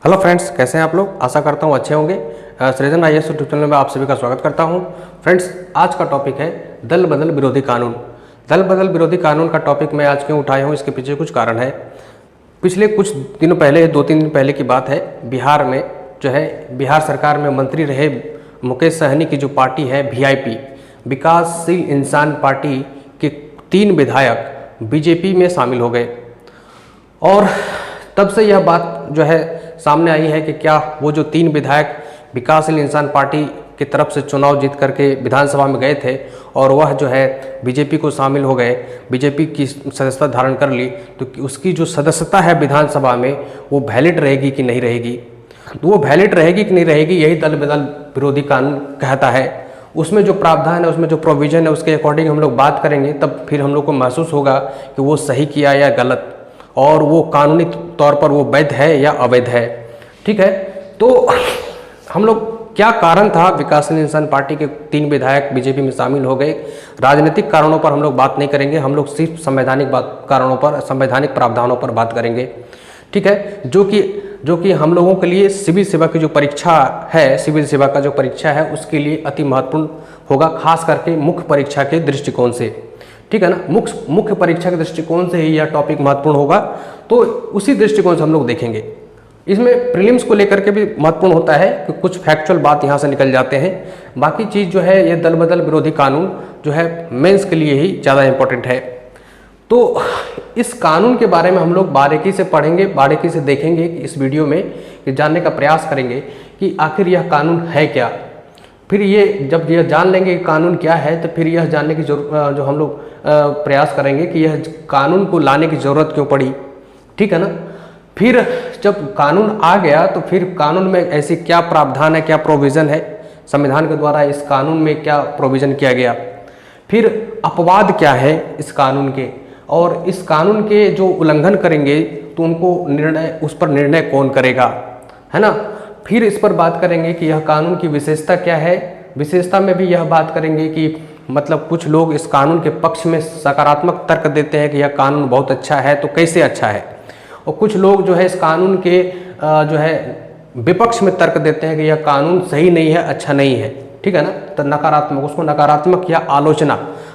Hello friends, कैसे हैं आप लोग। आशा करता हूँ अच्छे होंगे। सृजन IAS यूट्यूब चैनल में आप सभी का स्वागत करता हूँ। फ्रेंड्स, आज का टॉपिक है दल बदल विरोधी कानून। दल बदल विरोधी कानून का टॉपिक मैं आज क्यों उठाया हूँ, इसके पीछे कुछ कारण है। पिछले कुछ दिनों पहले, 2-3 दिन पहले की बात है, बिहार में जो है बिहार सरकार में मंत्री रहे मुकेश सहनी की जो पार्टी है VIP, विकासशील इंसान पार्टी के 3 विधायक बीजेपी में शामिल हो गए। और तब से यह बात जो है सामने आई है कि क्या वो जो 3 विधायक विकासशील इंसान पार्टी की तरफ से चुनाव जीत करके विधानसभा में गए थे और वह जो है बीजेपी को शामिल हो गए, बीजेपी की सदस्यता धारण कर ली, तो उसकी जो सदस्यता है विधानसभा में वो वैलिड रहेगी कि नहीं रहेगी। तो वो वैलिड रहेगी कि नहीं रहेगी, यही दल बदल विरोधी कानून कहता है। उसमें जो प्रावधान है, उसमें जो प्रोविजन है, उसके अकॉर्डिंग हम लोग बात करेंगे, तब फिर हम लोग को महसूस होगा कि वो सही किया या गलत, और वो कानूनी तौर पर वो वैध है या अवैध है। ठीक है, तो हम लोग क्या कारण था विकासशील इंसान पार्टी के 3 विधायक बीजेपी में शामिल हो गए। राजनीतिक कारणों पर हम लोग बात नहीं करेंगे, हम लोग सिर्फ संवैधानिक कारणों पर, संवैधानिक प्रावधानों पर बात करेंगे। ठीक है, जो कि हम लोगों के लिए सिविल सेवा की जो परीक्षा है, सिविल सेवा का जो परीक्षा है, उसके लिए अति महत्वपूर्ण होगा, खास करके मुख्य परीक्षा के दृष्टिकोण से। ठीक है ना, मुख्य परीक्षा के दृष्टिकोण से ही यह टॉपिक महत्वपूर्ण होगा, तो उसी दृष्टिकोण से हम लोग देखेंगे। इसमें प्रीलिम्स को लेकर के भी महत्वपूर्ण होता है कि कुछ फैक्चुअल बात यहाँ से निकल जाते हैं। बाकी चीज़ जो है ये दल बदल विरोधी कानून जो है मेंस के लिए ही ज़्यादा इम्पोर्टेंट है। तो इस कानून के बारे में हम लोग बारीकी से पढ़ेंगे, बारीकी से देखेंगे कि इस वीडियो में, कि जानने का प्रयास करेंगे कि आखिर यह कानून है क्या। फिर ये जब यह जान लेंगे कि कानून क्या है, तो फिर यह जानने की जो हम लोग प्रयास करेंगे कि यह कानून को लाने की ज़रूरत क्यों पड़ी। ठीक है ना, फिर जब कानून आ गया तो फिर कानून में ऐसी क्या प्रावधान है, क्या प्रोविज़न है, संविधान के द्वारा इस कानून में क्या प्रोविज़न किया गया, फिर अपवाद क्या है इस कानून के, और इस कानून के जो उल्लंघन करेंगे तो उनको उस पर निर्णय कौन करेगा, है ना। फिर इस पर बात करेंगे कि यह कानून की विशेषता क्या है। विशेषता में भी यह बात करेंगे कि मतलब कुछ लोग इस कानून के पक्ष में सकारात्मक तर्क देते हैं कि यह कानून बहुत अच्छा है, तो कैसे अच्छा है, और कुछ लोग जो है इस कानून के जो है विपक्ष में तर्क देते हैं कि यह कानून सही नहीं है, अच्छा नहीं है। ठीक है ना, तो नकारात्मक, उसको नकारात्मक या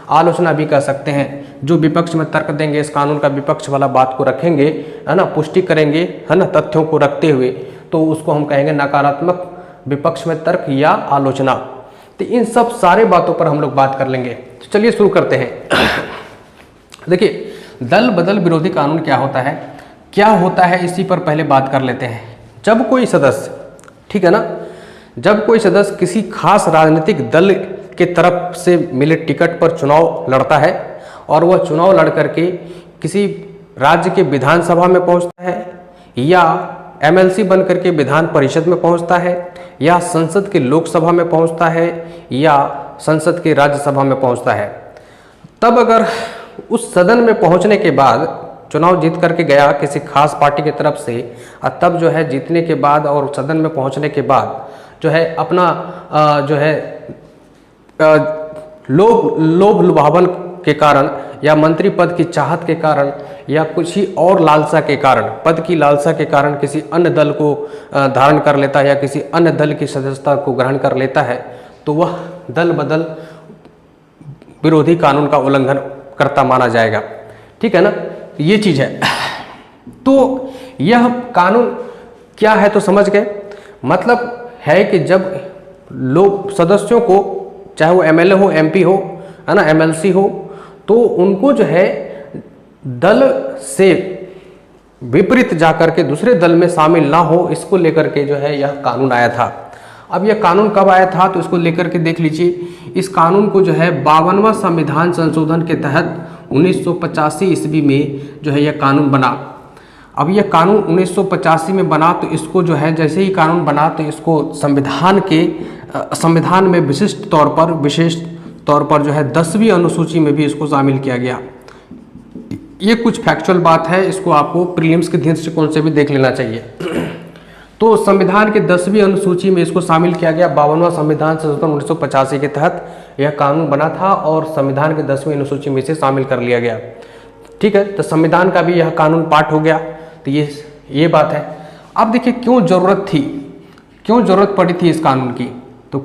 आलोचना भी कह सकते हैं। जो विपक्ष में तर्क देंगे, इस कानून का विपक्ष वाला बात को रखेंगे, है ना, पुष्टि करेंगे, है ना, तथ्यों को रखते हुए, तो उसको हम कहेंगे नकारात्मक, विपक्ष में तर्क या आलोचना। तो इन सब सारे बातों पर हम लोग बात कर लेंगे। तो चलिए शुरू करते हैं। देखिए, दल बदल विरोधी कानून क्या होता है, क्या होता है, इसी पर पहले बात कर लेते हैं। जब कोई सदस्य, ठीक है ना, जब कोई सदस्य किसी खास राजनीतिक दल के तरफ से मिले टिकट पर चुनाव लड़ता है और वह चुनाव लड़ करके किसी राज्य के विधानसभा में पहुंचता है, या MLC बन करके विधान परिषद में पहुंचता है, या संसद के लोकसभा में पहुंचता है, या संसद के राज्यसभा में पहुंचता है, तब अगर उस सदन में पहुंचने के बाद चुनाव जीत करके गया किसी खास पार्टी की तरफ से, और तब जो है जीतने के बाद और सदन में पहुंचने के बाद जो है अपना जो है लोभ लुभावन के कारण, या मंत्री पद की चाहत के कारण, या कुछ ही और लालसा के कारण, पद की लालसा के कारण किसी अन्य दल को धारण कर लेता है, या किसी अन्य दल की सदस्यता को ग्रहण कर लेता है, तो वह दल बदल विरोधी कानून का उल्लंघन करता माना जाएगा। ठीक है ना, ये चीज़ है। तो यह कानून क्या है तो समझ गए। मतलब है कि जब लोग सदस्यों को, चाहे वो MLA हो, MP हो, है ना, MLC हो, तो उनको जो है दल से विपरीत जाकर के दूसरे दल में शामिल ना हो, इसको लेकर के जो है यह कानून आया था। अब यह कानून कब आया था, तो इसको लेकर के देख लीजिए। इस कानून को जो है 52वां संविधान संशोधन के तहत 1985 ईस्वी में जो है यह कानून बना। अब यह कानून 1985 में बना, तो इसको जो है जैसे ही कानून बना, तो इसको संविधान में विशेष तौर पर जो है 10वीं अनुसूची में भी इसको शामिल किया गया। ये कुछ फैक्चुअल बात है, इसको आपको प्रीलिम्स के दृष्टिकोण से भी देख लेना चाहिए। तो संविधान के 10वीं अनुसूची में इसको शामिल किया गया। 52वां संविधान संशोधन 1985 के तहत यह कानून बना था और संविधान के 10वीं अनुसूची में इसे शामिल कर लिया गया। ठीक है, तो संविधान का भी यह कानून पाठ हो गया। तो ये बात है। अब देखिए क्यों ज़रूरत थी, क्यों ज़रूरत पड़ी थी इस कानून की। तो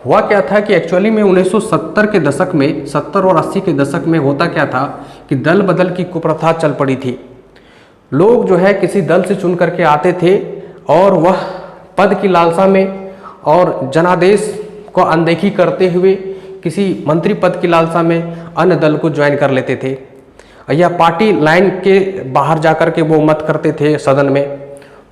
हुआ क्या था कि एक्चुअली में 1970 के दशक में, 70 और 80 के दशक में होता क्या था कि दल बदल की कुप्रथा चल पड़ी थी। लोग जो है किसी दल से चुन करके आते थे और वह पद की लालसा में और जनादेश को अनदेखी करते हुए किसी मंत्री पद की लालसा में अन्य दल को ज्वाइन कर लेते थे, या पार्टी लाइन के बाहर जाकर के वो मत करते थे सदन में।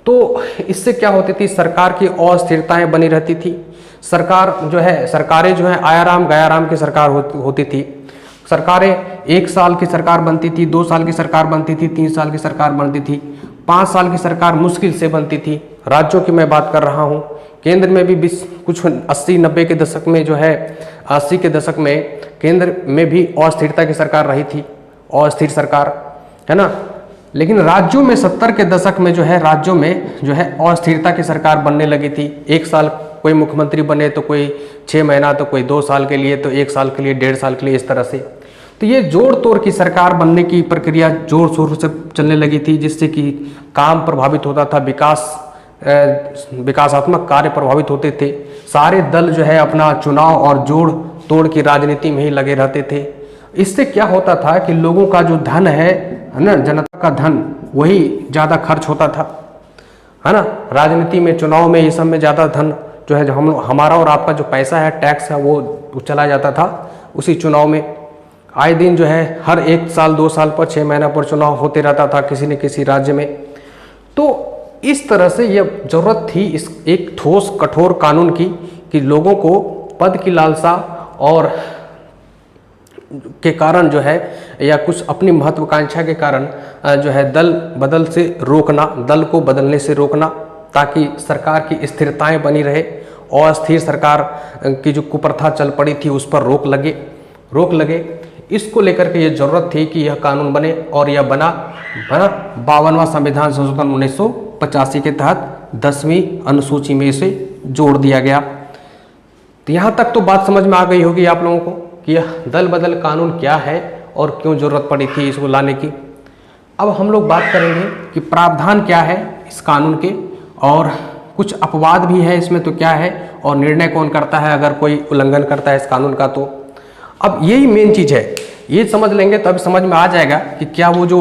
तो इससे क्या होती थी, सरकार की अस्थिरताएं बनी रहती थी। सरकारें जो है आयाराम गयाराम की सरकार होती थी। सरकारें 1 साल की सरकार बनती थी, 2 साल की सरकार बनती थी, 3 साल की सरकार बनती थी, 5 साल की सरकार मुश्किल से बनती थी। राज्यों की मैं बात कर रहा हूँ। केंद्र में भी कुछ 80-90 के दशक में जो है 80 के दशक में केंद्र में भी अस्थिरता की सरकार रही थी, अस्थिर सरकार, है ना। लेकिन राज्यों में 70 के दशक में जो है राज्यों में जो है अस्थिरता की सरकार बनने लगी थी। 1 साल कोई मुख्यमंत्री बने तो कोई 6 महीना, तो कोई 2 साल के लिए, तो 1 साल के लिए, 1.5 साल के लिए, इस तरह से। तो ये जोड़ तोड़ की सरकार बनने की प्रक्रिया जोर शोर से चलने लगी थी, जिससे कि काम प्रभावित होता था, विकासात्मक कार्य प्रभावित होते थे। सारे दल जो है अपना चुनाव और जोड़ तोड़ की राजनीति में ही लगे रहते थे। इससे क्या होता था कि लोगों का जो धन है ना, जनता का धन, वही ज़्यादा खर्च होता था, है ना। राजनीति में, चुनाव में, ये सब में ज़्यादा धन जो है, जो हमारा और आपका जो पैसा है, टैक्स है, वो चला जाता था उसी चुनाव में। आए दिन जो है हर 1 साल 2 साल पर, 6 महीना पर चुनाव होते रहता था किसी न किसी राज्य में। तो इस तरह से यह जरूरत थी इस एक ठोस कठोर कानून की, कि लोगों को पद की लालसा और के कारण जो है, या कुछ अपनी महत्वाकांक्षा के कारण जो है दल बदल से रोकना, दल को बदलने से रोकना, ताकि सरकार की स्थिरताएं बनी रहे और अस्थिर सरकार की जो कुप्रथा चल पड़ी थी उस पर रोक लगे। इसको लेकर के ये जरूरत थी कि यह कानून बने, और यह बना 52वां संविधान संशोधन 1985 के तहत 10वीं अनुसूची में इसे जोड़ दिया गया। तो यहाँ तक तो बात समझ में आ गई होगी आप लोगों को कि यह दल बदल कानून क्या है और क्यों जरूरत पड़ी थी इसको लाने की। अब हम लोग बात करेंगे कि प्रावधान क्या है इस कानून के, और कुछ अपवाद भी है इसमें, तो क्या है, और निर्णय कौन करता है अगर कोई उल्लंघन करता है इस कानून का। तो अब यही मेन चीज़ है, ये समझ लेंगे तब समझ में आ जाएगा कि क्या वो जो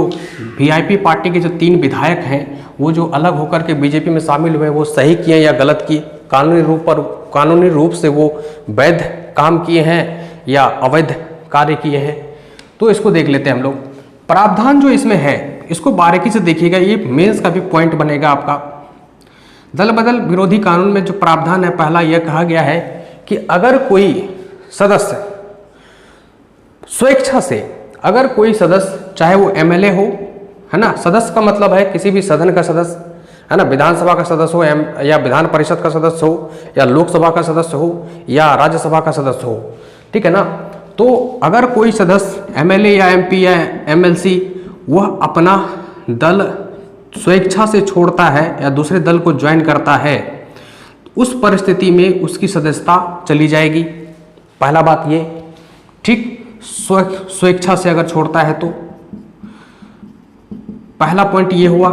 वीआईपी पार्टी के जो 3 विधायक हैं, वो जो अलग होकर के बीजेपी में शामिल हुए, वो सही किए या गलत किए, कानूनी रूप से वो वैध काम किए हैं या अवैध कार्य किए हैं। तो इसको देख लेते हैं हम लोग। प्रावधान जो इसमें है इसको बारीकी से देखिएगा, ये मेंस का भी पॉइंट बनेगा आपका। दल बदल विरोधी कानून में जो प्रावधान है, पहला यह कहा गया है कि अगर कोई सदस्य स्वेच्छा से, अगर कोई सदस्य, चाहे वो एमएलए हो, है ना, सदस्य का मतलब है किसी भी सदन का सदस्य, है ना, विधानसभा का सदस्य हो, या विधान परिषद का सदस्य हो, या लोकसभा का सदस्य हो, या राज्यसभा का सदस्य हो, ठीक है ना। तो अगर कोई सदस्य एमएलए या एमपी या एमएलसी वह अपना दल स्वेच्छा से छोड़ता है या दूसरे दल को ज्वाइन करता है, उस परिस्थिति में उसकी सदस्यता चली जाएगी। पहला बात ये, ठीक, स्वेच्छा से अगर छोड़ता है तो पहला पॉइंट ये हुआ।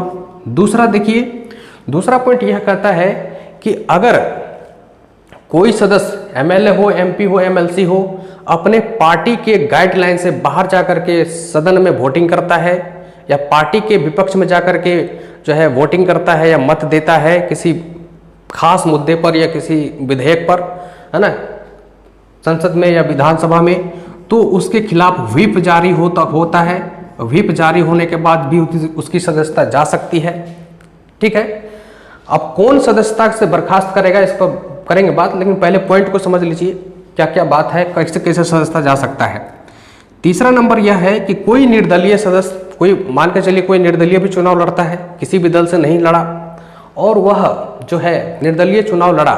दूसरा देखिए, दूसरा पॉइंट यह कहता है कि अगर कोई सदस्य एमएलए हो, एमपी हो, एमएलसी हो, अपने पार्टी के गाइडलाइन से बाहर जाकर के सदन में वोटिंग करता है, या पार्टी के विपक्ष में जाकर के जो है वोटिंग करता है या मत देता है किसी खास मुद्दे पर या किसी विधेयक पर, है ना, संसद में या विधानसभा में, तो उसके खिलाफ व्हिप जारी होता है। व्हिप जारी होने के बाद भी उसकी सदस्यता जा सकती है, ठीक है। अब कौन सदस्यता से बर्खास्त करेगा इस पर करेंगे बात, लेकिन पहले पॉइंट को समझ लीजिए क्या क्या बात है, कैसे कैसे सदस्यता जा सकता है। तीसरा नंबर यह है कि कोई निर्दलीय सदस्य, कोई मान के चलिए कोई निर्दलीय भी चुनाव लड़ता है, किसी भी दल से नहीं लड़ा, और वह जो है निर्दलीय चुनाव लड़ा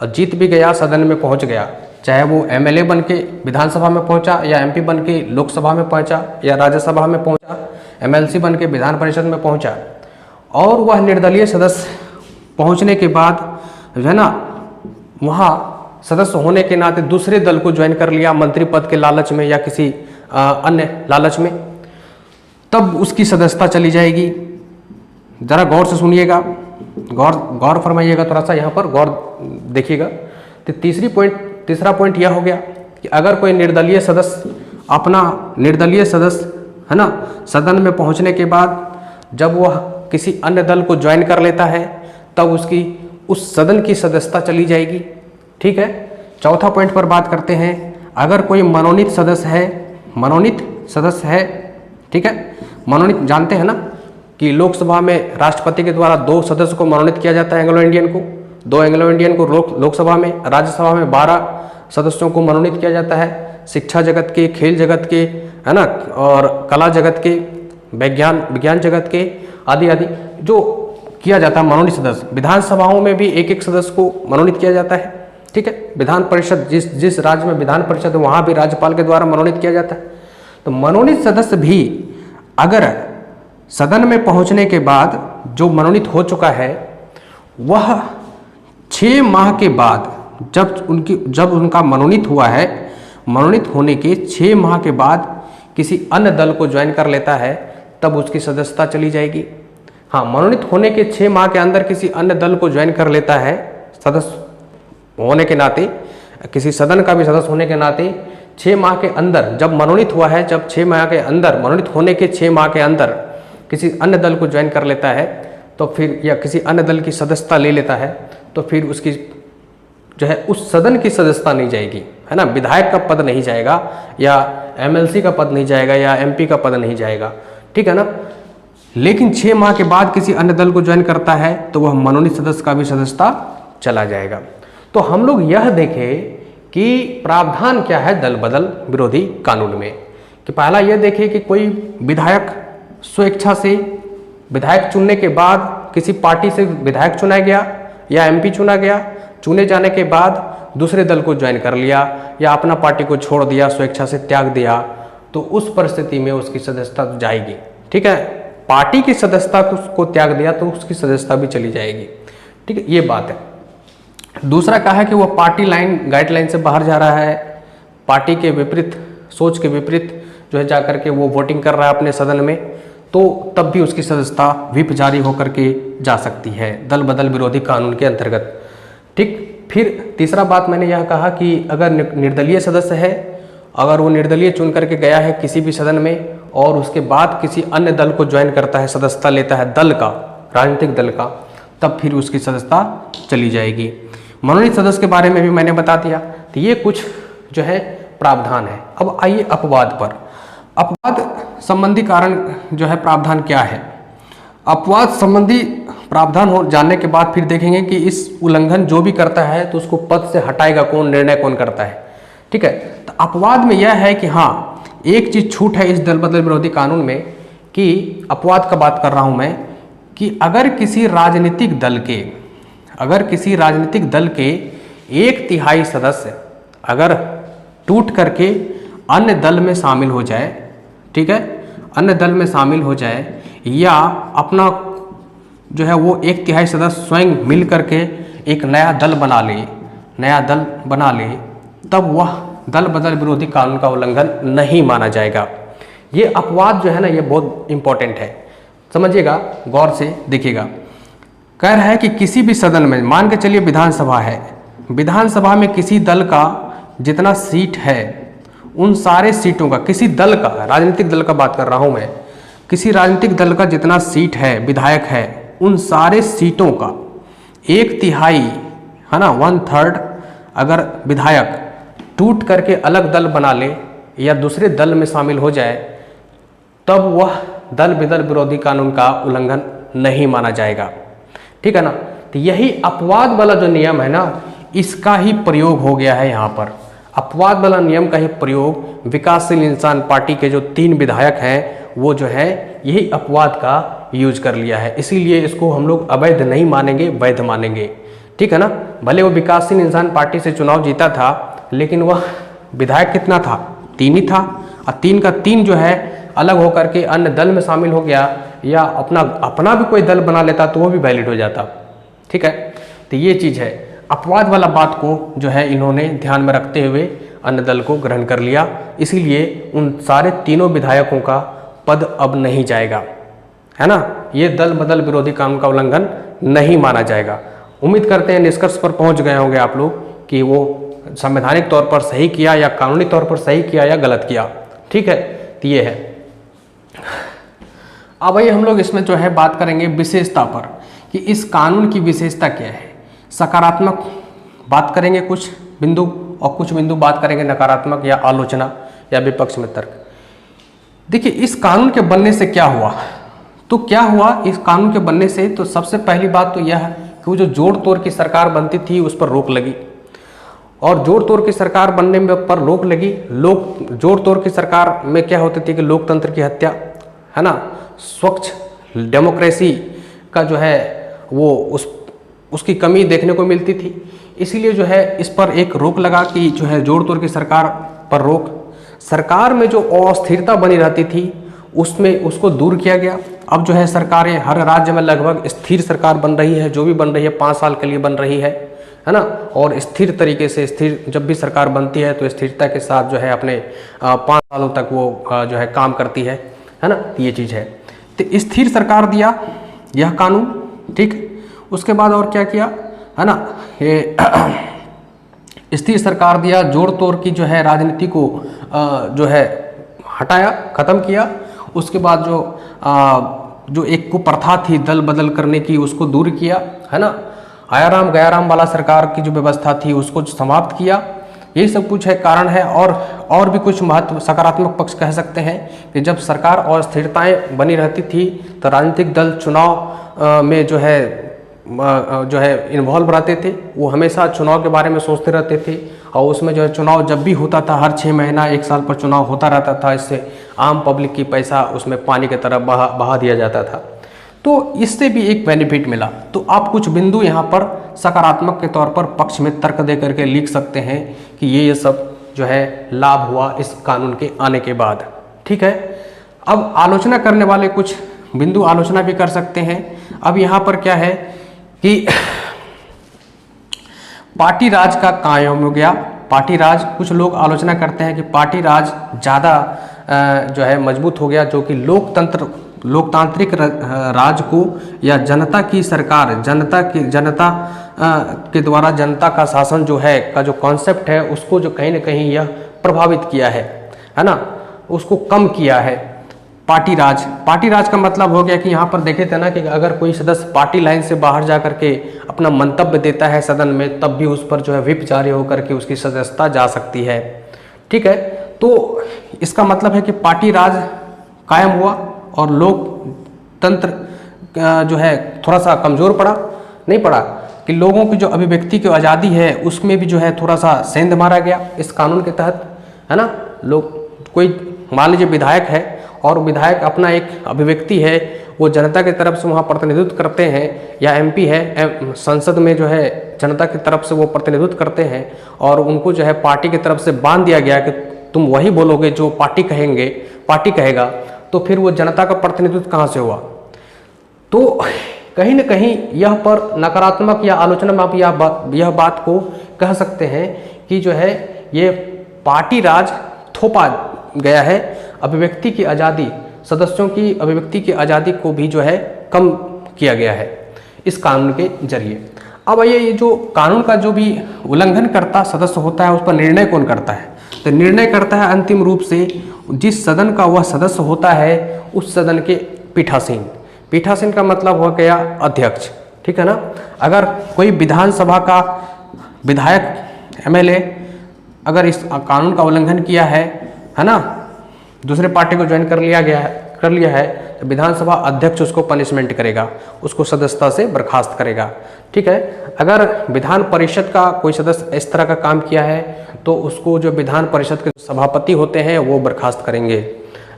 और जीत भी गया, सदन में पहुंच गया, चाहे वो एमएलए बन के विधानसभा में पहुंचा, या एमपी बन के लोकसभा में पहुंचा, या राज्यसभा में पहुंचा, एमएलसी बन के विधान परिषद में पहुंचा, और वह निर्दलीय सदस्य पहुंचने के बाद जो है ना, वहाँ सदस्य होने के नाते दूसरे दल को ज्वाइन कर लिया मंत्री पद के लालच में या किसी अन्य लालच में, तब उसकी सदस्यता चली जाएगी। जरा गौर से सुनिएगा, गौर फरमाइएगा, थोड़ा सा यहाँ पर गौर देखिएगा। तो तीसरा पॉइंट यह हो गया कि अगर कोई निर्दलीय सदस्य है ना, सदन में पहुंचने के बाद जब वह किसी अन्य दल को ज्वाइन कर लेता है तब उसकी उस सदन की सदस्यता चली जाएगी। ठीक है। चौथा पॉइंट पर बात करते हैं। अगर कोई मनोनीत सदस्य है, ठीक है, मनोनीत जानते हैं ना कि लोकसभा में राष्ट्रपति के द्वारा 2 सदस्य को मनोनीत किया जाता है, एंग्लो इंडियन को, 2 एंग्लो इंडियन को लोकसभा में, राज्यसभा में 12 सदस्यों को मनोनीत किया जाता है। शिक्षा जगत के, खेल जगत के, है ना, और कला जगत के, विज्ञान जगत के आदि जो किया जाता है मनोनीत सदस्य। विधानसभाओं में भी एक सदस्य को मनोनीत किया जाता है। ठीक है। विधान परिषद, जिस राज्य में विधान परिषद है वहाँ भी राज्यपाल के द्वारा मनोनीत किया जाता है। तो मनोनीत सदस्य भी अगर सदन में पहुँचने के बाद जो मनोनीत हो चुका है वह 6 माह के बाद जब उनका मनोनीत हुआ है, मनोनीत होने के 6 माह के बाद किसी अन्य दल को ज्वाइन कर लेता है तब उसकी सदस्यता चली जाएगी। हाँ, मनोनीत होने के 6 माह के अंदर किसी अन्य दल को ज्वाइन कर लेता है, सदस्य होने के नाते, किसी सदन का भी सदस्य होने के नाते 6 माह के अंदर जब मनोनीत हुआ है, जब 6 माह के अंदर, मनोनीत होने के 6 माह के अंदर किसी अन्य दल को ज्वाइन कर लेता है तो फिर, या किसी अन्य दल की सदस्यता ले लेता है तो फिर उसकी जो है उस सदन की सदस्यता नहीं जाएगी, है ना। विधायक का पद नहीं जाएगा, या एमएलसी का पद नहीं जाएगा, या एमपी का पद नहीं जाएगा। ठीक है ना। लेकिन 6 माह के बाद किसी अन्य दल को ज्वाइन करता है तो वह मनोनीत सदस्य का भी सदस्यता चला जाएगा। तो हम लोग यह देखें कि प्रावधान क्या है दल बदल विरोधी कानून में। कि पहला यह देखें कि कोई विधायक स्वेच्छा से, विधायक चुनने के बाद किसी पार्टी से विधायक चुना गया या एमपी चुना गया, चुने जाने के बाद दूसरे दल को ज्वाइन कर लिया या अपना पार्टी को छोड़ दिया, स्वेच्छा से त्याग दिया, तो उस परिस्थिति में उसकी सदस्यता जाएगी। ठीक है। पार्टी की सदस्यता को त्याग दिया तो उसकी सदस्यता भी चली जाएगी। ठीक है, ये बात है। दूसरा कहा है कि वह पार्टी गाइडलाइन से बाहर जा रहा है, पार्टी के विपरीत, सोच के विपरीत जो है जाकर के वो वोटिंग कर रहा है अपने सदन में, तो तब भी उसकी सदस्यता व्हिप जारी होकर के जा सकती है दल बदल विरोधी कानून के अंतर्गत। ठीक। फिर तीसरा बात मैंने यह कहा कि अगर निर्दलीय सदस्य है, अगर वो निर्दलीय चुन करके गया है किसी भी सदन में और उसके बाद किसी अन्य दल को ज्वाइन करता है, सदस्यता लेता है दल का, राजनीतिक दल का, तब फिर उसकी सदस्यता चली जाएगी। मनोनीत सदस्य के बारे में भी मैंने बता दिया। तो ये कुछ जो है प्रावधान है। अब आइए अपवाद पर। अपवाद संबंधी कारण जो है प्रावधान क्या है। अपवाद संबंधी प्रावधान हो जानने के बाद फिर देखेंगे कि इस उल्लंघन जो भी करता है तो उसको पद से हटाएगा कौन, निर्णय कौन करता है। ठीक है। तो अपवाद में यह है कि हाँ, एक चीज छूट है इस दल बदल विरोधी कानून में कि अपवाद का बात कर रहा हूं मैं, कि अगर किसी राजनीतिक दल के 1/3 सदस्य अगर टूट करके अन्य दल में शामिल हो जाए, ठीक है, अन्य दल में शामिल हो जाए, या अपना जो है वो 1/3 सदस्य स्वयं मिल करके एक नया दल बना ले, तब वह दल बदल विरोधी कानून का उल्लंघन नहीं माना जाएगा। ये अपवाद जो है ना, ये बहुत इंपॉर्टेंट है, समझिएगा, गौर से देखिएगा। कह रहा है कि किसी भी सदन में, मान के चलिए विधानसभा है, विधानसभा में किसी दल का जितना सीट है उन सारे सीटों का, किसी दल का, राजनीतिक दल का बात कर रहा हूं मैं, किसी राजनीतिक दल का जितना सीट है, विधायक है, उन सारे सीटों का 1/3, है ना, 1/3 अगर विधायक टूट करके अलग दल बना ले या दूसरे दल में शामिल हो जाए, तब वह दल बदल विरोधी कानून का उल्लंघन नहीं माना जाएगा। ठीक है ना। तो यही अपवाद वाला जो नियम है ना, इसका ही प्रयोग हो गया है यहाँ पर। अपवाद वाला नियम का ही प्रयोग विकासशील इंसान पार्टी के जो 3 विधायक हैं वो जो है यही अपवाद का यूज कर लिया है, इसीलिए इसको हम लोग अवैध नहीं मानेंगे, वैध मानेंगे। ठीक है ना। भले वो विकासशील इंसान पार्टी से चुनाव जीता था, लेकिन वह विधायक कितना था, 3 ही था, और 3 का 3 जो है अलग होकर के अन्य दल में शामिल हो गया, या अपना भी कोई दल बना लेता तो वो भी वैलिड हो जाता। ठीक है। तो ये चीज़ है, अपवाद वाला बात को जो है इन्होंने ध्यान में रखते हुए अन्य दल को ग्रहण कर लिया, इसीलिए उन सारे 3 विधायकों का पद अब नहीं जाएगा, है ना, ये दल बदल विरोधी कानून का उल्लंघन नहीं माना जाएगा। उम्मीद करते हैं निष्कर्ष पर पहुंच गए होंगे आप लोग कि वो संवैधानिक तौर पर सही किया या कानूनी तौर पर सही किया या गलत किया। ठीक है, तो ये है। अब वही हम लोग इसमें जो है बात करेंगे विशेषता पर कि इस कानून की विशेषता क्या है। सकारात्मक बात करेंगे कुछ बिंदु और कुछ बिंदु बात करेंगे नकारात्मक या आलोचना या विपक्ष में तर्क। देखिए इस कानून के बनने से क्या हुआ, तो क्या हुआ इस कानून के बनने से, तो सबसे पहली बात तो यह है कि वो जो जोड़ तोड़ की सरकार बनती थी उस पर रोक लगी। और जोड़ तोड़ की सरकार बनने में पर रोक लगी। लोग जोड़ तोड़ की सरकार में क्या होती थी कि लोकतंत्र की हत्या, है ना, स्वच्छ डेमोक्रेसी का जो है वो उसकी कमी देखने को मिलती थी। इसीलिए जो है इस पर एक रोक लगा कि जो है जोड़ तोड़ की सरकार पर रोक। सरकार में जो अस्थिरता बनी रहती थी उसमें उसको दूर किया गया। अब जो है सरकारें हर राज्य में लगभग स्थिर सरकार बन रही है, जो भी बन रही है 5 साल के लिए बन रही है ना, और स्थिर तरीके से स्थिर जब भी सरकार बनती है तो स्थिरता के साथ जो है अपने 5 सालों तक वो जो है काम करती है ना, ये चीज़ है। तो स्थिर सरकार दिया यह कानून, ठीक। उसके बाद और क्या किया, है ना, ये स्थिर सरकार दिया, जोड़ तोड़ की जो है राजनीति को जो है हटाया, ख़त्म किया। उसके बाद जो एक कुप्रथा थी दल बदल करने की उसको दूर किया, है ना, आयाराम गयाराम वाला सरकार की जो व्यवस्था थी उसको समाप्त किया। यही सब कुछ है कारण है। और भी कुछ महत्व सकारात्मक पक्ष कह सकते हैं कि जब सरकार और स्थिरताएँ बनी रहती थी तो राजनीतिक दल चुनाव में जो है इन्वॉल्व रहते थे। वो हमेशा चुनाव के बारे में सोचते रहते थे और उसमें जो है चुनाव जब भी होता था हर 6 महीना 1 साल पर चुनाव होता रहता था। इससे आम पब्लिक की पैसा उसमें पानी की तरह बहा दिया जाता था, तो इससे भी एक बेनिफिट मिला। तो आप कुछ बिंदु यहाँ पर सकारात्मक के तौर पर पक्ष में तर्क दे करके लिख सकते हैं कि ये सब जो है लाभ हुआ इस कानून के आने के बाद। ठीक है, अब आलोचना करने वाले कुछ बिंदु आलोचना भी कर सकते हैं। अब यहाँ पर क्या है कि पार्टी राज का कायम हो गया। पार्टी राज, कुछ लोग आलोचना करते हैं कि पार्टी राज ज़्यादा जो है मजबूत हो गया, जो कि लोकतांत्रिक राज को या जनता की सरकार, जनता के द्वारा जनता का शासन जो है का जो कॉन्सेप्ट है उसको जो कहीं ना कहीं यह प्रभावित किया है ना, उसको कम किया है। पार्टी राज का मतलब हो गया कि यहाँ पर देखे थे ना कि अगर कोई सदस्य पार्टी लाइन से बाहर जा करके अपना मंतव्य देता है सदन में, तब भी उस पर जो है व्हिप जारी होकर के उसकी सदस्यता जा सकती है। ठीक है, तो इसका मतलब है कि पार्टी राज कायम हुआ और लोकतंत्र जो है थोड़ा सा कमज़ोर पड़ा, नहीं पड़ा, कि लोगों की जो अभिव्यक्ति की आज़ादी है उसमें भी जो है थोड़ा सा सेंध मारा गया इस कानून के तहत, है ना। लोग, कोई मान लीजिए विधायक है और विधायक अपना एक अभिव्यक्ति है, वो जनता की तरफ से वहाँ प्रतिनिधित्व करते हैं, या एमपी है संसद में जो है जनता की तरफ से वो प्रतिनिधित्व करते हैं और उनको जो है पार्टी की तरफ से बांध दिया गया कि तुम वही बोलोगे जो पार्टी कहेगा, तो फिर वो जनता का प्रतिनिधित्व कहाँ से हुआ। तो कहीं न कहीं यह पर नकारात्मक या आलोचना में आप यह बात को कह सकते हैं कि जो है ये पार्टी राज थोपा गया है, अभिव्यक्ति की आज़ादी, सदस्यों की अभिव्यक्ति की आज़ादी को भी जो है कम किया गया है इस कानून के जरिए। अब ये जो कानून का जो भी उल्लंघन करता सदस्य होता है उस पर निर्णय कौन करता है, तो निर्णय करता है अंतिम रूप से जिस सदन का वह सदस्य होता है उस सदन के पीठासीन का मतलब हो गया अध्यक्ष। ठीक है ना। अगर कोई विधानसभा का विधायक एमएलए अगर इस कानून का उल्लंघन किया है ना, दूसरे पार्टी को ज्वाइन कर लिया है तो विधानसभा अध्यक्ष उसको पनिशमेंट करेगा, उसको सदस्यता से बर्खास्त करेगा। ठीक है। अगर विधान परिषद का कोई सदस्य इस तरह का काम किया है तो उसको जो विधान परिषद के सभापति होते हैं वो बर्खास्त करेंगे।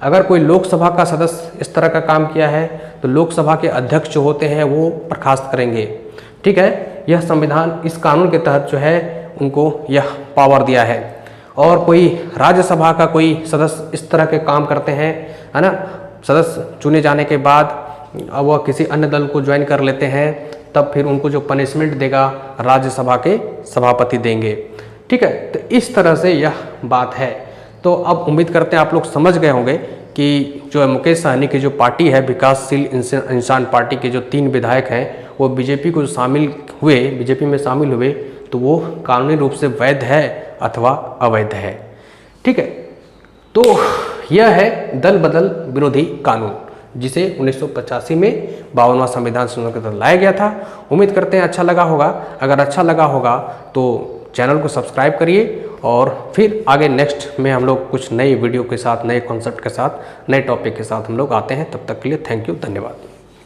अगर कोई लोकसभा का सदस्य इस तरह का काम किया है तो लोकसभा के अध्यक्ष जो होते हैं वो बर्खास्त करेंगे। ठीक है। यह संविधान इस कानून के तहत जो है उनको यह पावर दिया है। और कोई राज्यसभा का कोई सदस्य इस तरह के काम करते हैं, है ना, सदस्य चुने जाने के बाद अब वह किसी अन्य दल को ज्वाइन कर लेते हैं, तब फिर उनको जो पनिशमेंट देगा राज्यसभा के सभापति देंगे। ठीक है। तो इस तरह से यह बात है। तो अब उम्मीद करते हैं आप लोग समझ गए होंगे कि जो है मुकेश सहनी की जो पार्टी है विकासशील इंसान पार्टी के जो 3 विधायक हैं वो बीजेपी को शामिल हुए, बीजेपी में शामिल हुए, तो वो कानूनी रूप से वैध है अथवा अवैध है। ठीक है, तो यह है दल बदल विरोधी कानून, जिसे 1985 में 52वां संविधान संशोधन के तहत लाया गया था। उम्मीद करते हैं अच्छा लगा होगा। अगर अच्छा लगा होगा तो चैनल को सब्सक्राइब करिए और फिर आगे नेक्स्ट में हम लोग कुछ नई वीडियो के साथ, नए कॉन्सेप्ट के साथ, नए टॉपिक के साथ हम लोग आते हैं। तब तक के लिए थैंक यू, धन्यवाद।